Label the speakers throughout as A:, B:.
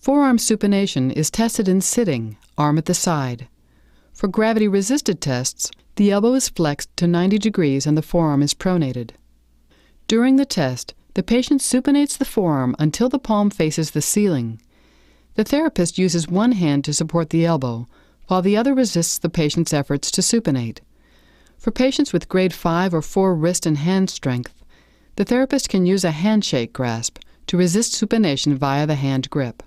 A: Forearm supination is tested in sitting, arm at the side. For gravity-resisted tests, the elbow is flexed to 90 degrees and the forearm is pronated. During the test, the patient supinates the forearm until the palm faces the ceiling. The therapist uses one hand to support the elbow, while the other resists the patient's efforts to supinate. For patients with grade 5 or 4 wrist and hand strength, the therapist can use a handshake grasp to resist supination via the hand grip.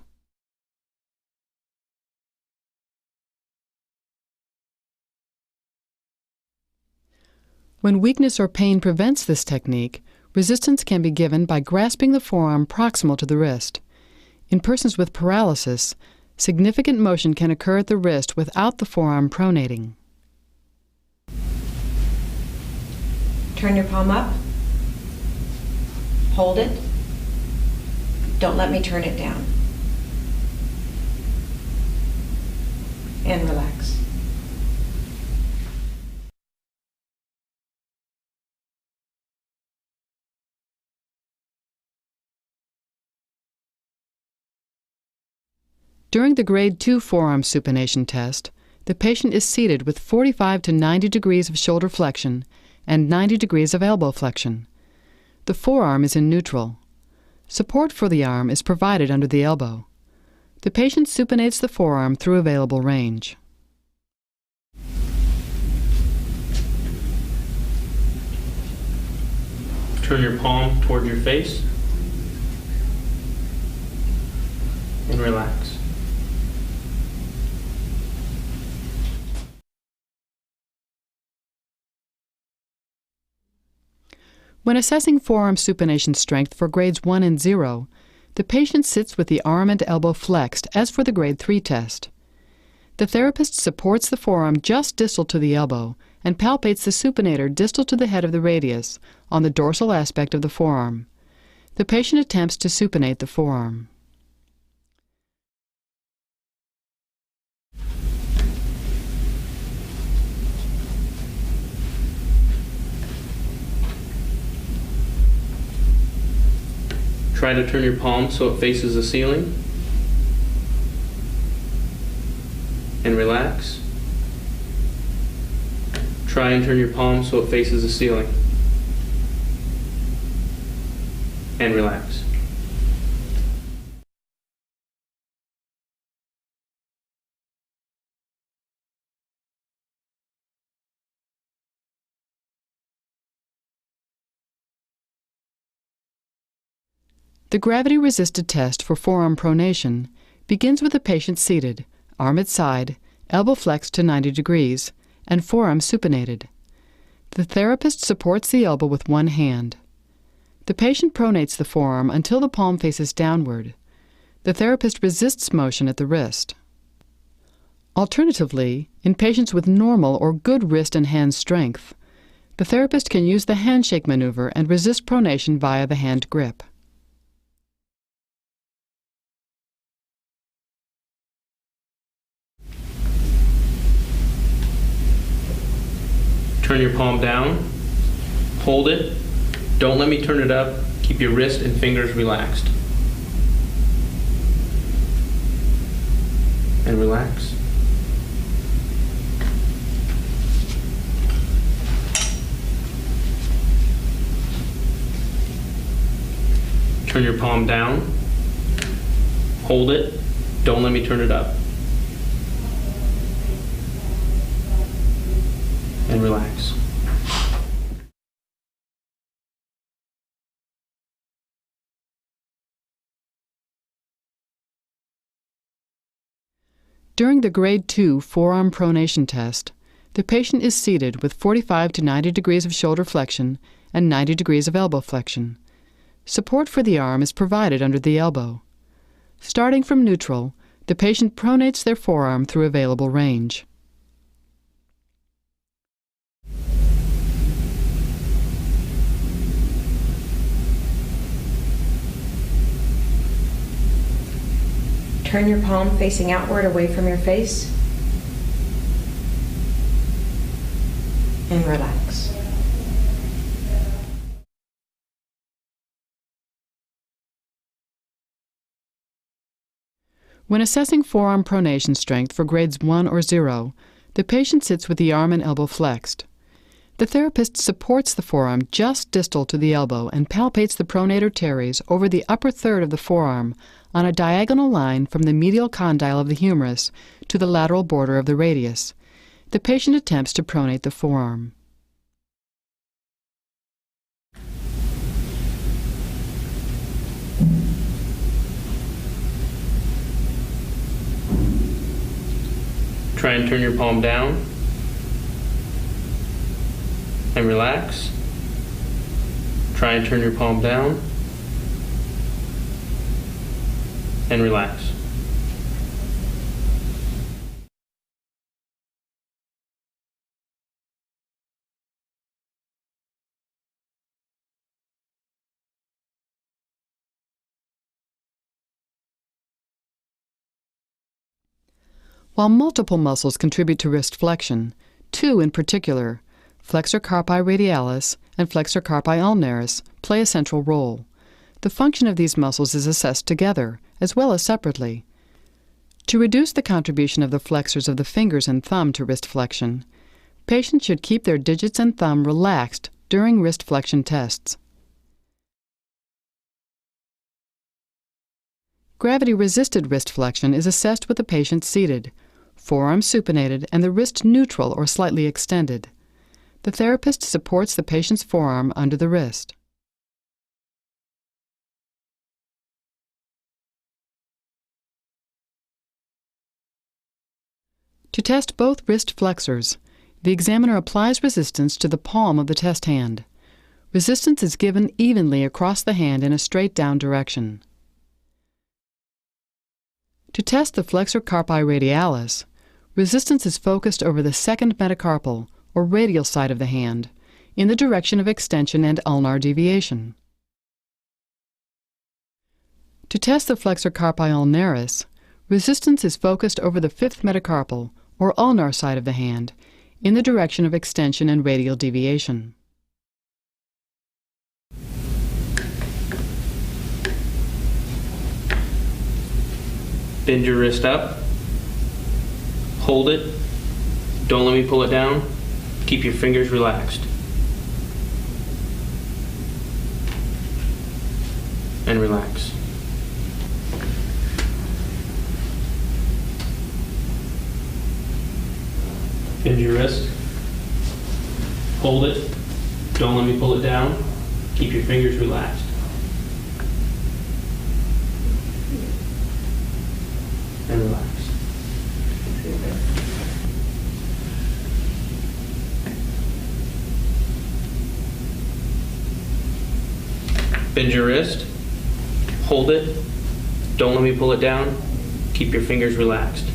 A: When weakness or pain prevents this technique, resistance can be given by grasping the forearm proximal to the wrist. In persons with paralysis, significant motion can occur at the wrist without the forearm pronating.
B: Turn your palm up. Hold it. Don't let me turn it down. And relax.
A: During the grade 2 forearm supination test, the patient is seated with 45 to 90 degrees of shoulder flexion and 90 degrees of elbow flexion. The forearm is in neutral. Support for the arm is provided under the elbow. The patient supinates the forearm through available range.
C: Turn your palm toward your face and relax.
A: When assessing forearm supination strength for grades 1 and 0, the patient sits with the arm and elbow flexed as for the grade 3 test. The therapist supports the forearm just distal to the elbow and palpates the supinator distal to the head of the radius on the dorsal aspect of the forearm. The patient attempts to supinate the forearm.
C: Try to turn your palm so it faces the ceiling. And relax. Try and turn your palm so it faces the ceiling. And relax.
A: The gravity-resisted test for forearm pronation begins with the patient seated, arm at side, elbow flexed to 90 degrees, and forearm supinated. The therapist supports the elbow with one hand. The patient pronates the forearm until the palm faces downward. The therapist resists motion at the wrist. Alternatively, in patients with normal or good wrist and hand strength, the therapist can use the handshake maneuver and resist pronation via the hand grip.
C: Turn your palm down, hold it, don't let me turn it up, keep your wrist and fingers relaxed. And relax. Turn your palm down, hold it, don't let me turn it up. And relax.
A: During the grade 2 forearm pronation test, the patient is seated with 45 to 90 degrees of shoulder flexion and 90 degrees of elbow flexion. Support for the arm is provided under the elbow. Starting from neutral, the patient pronates their forearm through available range.
B: Turn your palm facing outward away from your face. And relax.
A: When assessing forearm pronation strength for grades 1 or 0, the patient sits with the arm and elbow flexed. The therapist supports the forearm just distal to the elbow and palpates the pronator teres over the upper third of the forearm on a diagonal line from the medial condyle of the humerus to the lateral border of the radius. The patient attempts to pronate the forearm.
C: Try and turn your palm down and relax. Try and turn your palm down and relax.
A: While multiple muscles contribute to wrist flexion, two in particular, flexor carpi radialis and flexor carpi ulnaris, play a central role. The function of these muscles is assessed together, as well as separately. To reduce the contribution of the flexors of the fingers and thumb to wrist flexion, patients should keep their digits and thumb relaxed during wrist flexion tests. Gravity-resisted wrist flexion is assessed with the patient seated, forearm supinated, and the wrist neutral or slightly extended. The therapist supports the patient's forearm under the wrist. To test both wrist flexors, the examiner applies resistance to the palm of the test hand. Resistance is given evenly across the hand in a straight-down direction. To test the flexor carpi radialis, resistance is focused over the second metacarpal, or radial side of the hand, in the direction of extension and ulnar deviation. To test the flexor carpi ulnaris, resistance is focused over the fifth metacarpal, or ulnar side of the hand, in the direction of extension and radial deviation.
C: Bend your wrist up. Hold it. Don't let me pull it down. Keep your fingers relaxed. And relax. Bend your wrist. Hold it. Don't let me pull it down. Keep your fingers relaxed. And relax. Bend your wrist. Hold it. Don't let me pull it down. Keep your fingers relaxed.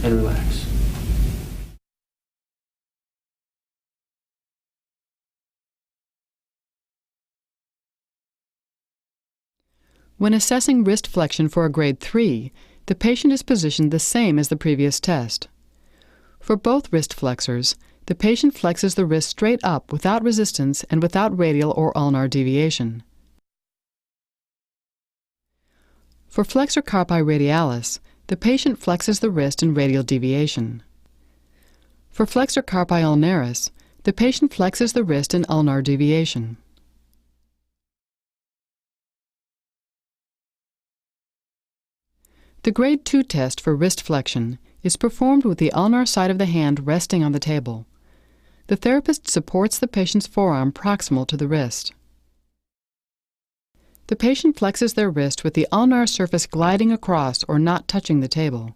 C: And relax.
A: When assessing wrist flexion for a grade 3, the patient is positioned the same as the previous test. For both wrist flexors, the patient flexes the wrist straight up without resistance and without radial or ulnar deviation. For flexor carpi radialis, the patient flexes the wrist in radial deviation. For flexor carpi ulnaris, the patient flexes the wrist in ulnar deviation. The grade 2 test for wrist flexion is performed with the ulnar side of the hand resting on the table. The therapist supports the patient's forearm proximal to the wrist. The patient flexes their wrist with the ulnar surface gliding across or not touching the table.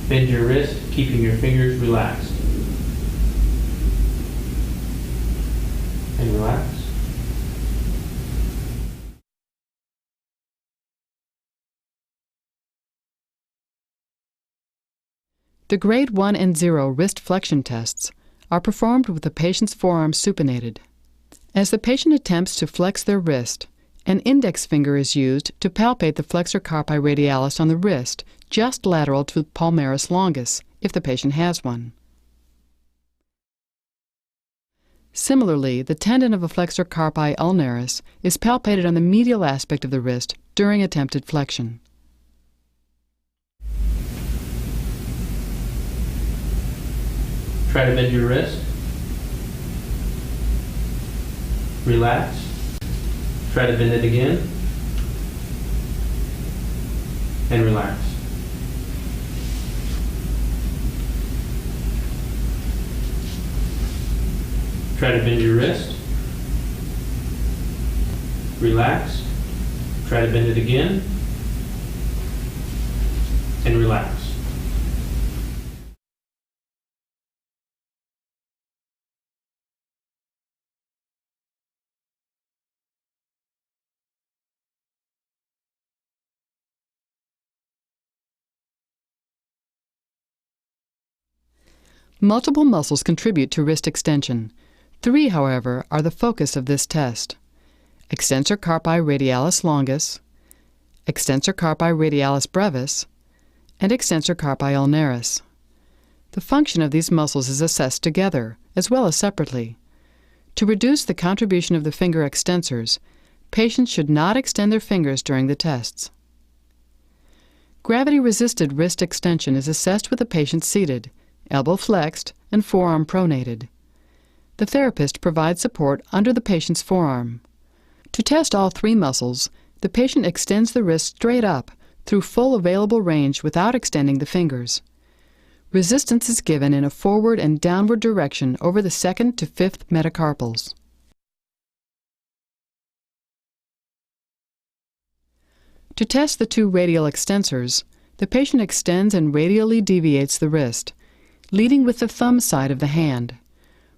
C: Bend your wrist, keeping your fingers relaxed. And relax.
A: The grade 1 and 0 wrist flexion tests are performed with the patient's forearm supinated. As the patient attempts to flex their wrist, An index finger is used to palpate the flexor carpi radialis on the wrist, just lateral to palmaris longus, if the patient has one. Similarly, the tendon of a flexor carpi ulnaris is palpated on the medial aspect of the wrist during attempted flexion.
C: Try to bend your wrist. Relax. Try to bend it again. And relax. Try to bend your wrist. Relax. Try to bend it again. And relax.
A: Multiple muscles contribute to wrist extension. 3, however, are the focus of this test: extensor carpi radialis longus, extensor carpi radialis brevis, and extensor carpi ulnaris. The function of these muscles is assessed together, as well as separately. To reduce the contribution of the finger extensors, patients should not extend their fingers during the tests. Gravity-resisted wrist extension is assessed with the patient seated, elbow flexed, and forearm pronated. The therapist provides support under the patient's forearm. To test all 3 muscles, the patient extends the wrist straight up through full available range without extending the fingers. Resistance is given in a forward and downward direction over the 2nd to 5th metacarpals. To test the 2 radial extensors, the patient extends and radially deviates the wrist, leading with the thumb side of the hand.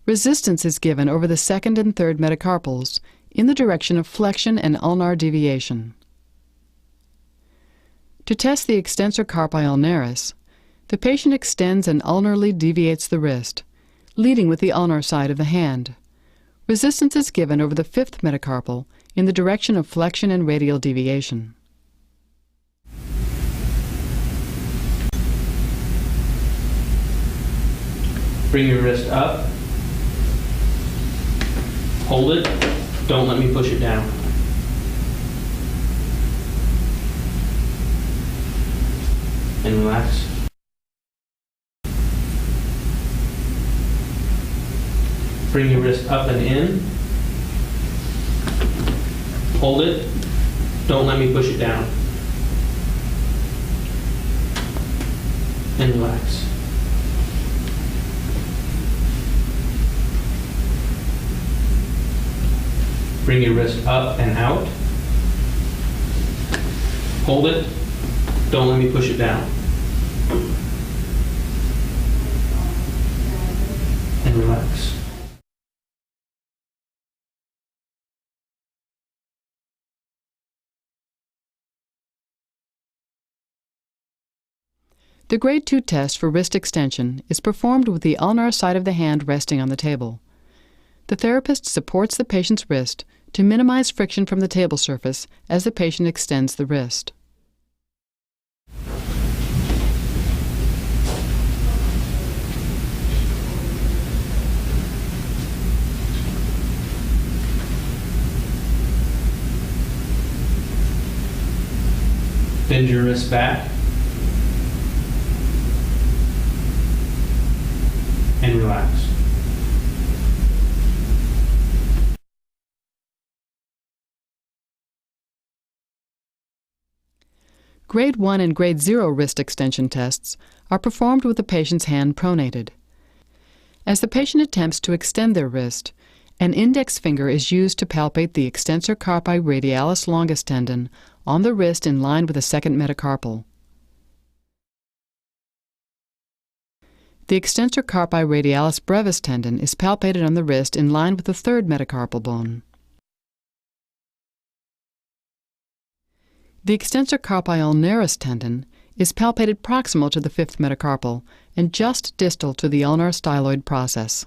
A: Resistance is given over the 2nd and 3rd metacarpals in the direction of flexion and ulnar deviation. To test the extensor carpi ulnaris, the patient extends and ulnarly deviates the wrist, leading with the ulnar side of the hand. Resistance is given over the 5th metacarpal in the direction of flexion and radial deviation.
C: Bring your wrist up. Hold it. Don't let me push it down. And relax. Bring your wrist up and in. Hold it. Don't let me push it down. And relax. Bring your wrist up and out. Hold it. Don't let me push it down. And relax.
A: The Grade 2 test for wrist extension is performed with the ulnar side of the hand resting on the table. The therapist supports the patient's wrist to minimize friction from the table surface as the patient extends the wrist.
C: Bend your wrist back. And relax.
A: Grade 1 and Grade 0 wrist extension tests are performed with the patient's hand pronated. As the patient attempts to extend their wrist, an index finger is used to palpate the extensor carpi radialis longus tendon on the wrist in line with the 2nd metacarpal. The extensor carpi radialis brevis tendon is palpated on the wrist in line with the 3rd metacarpal bone. The extensor carpi ulnaris tendon is palpated proximal to the 5th metacarpal and just distal to the ulnar styloid process.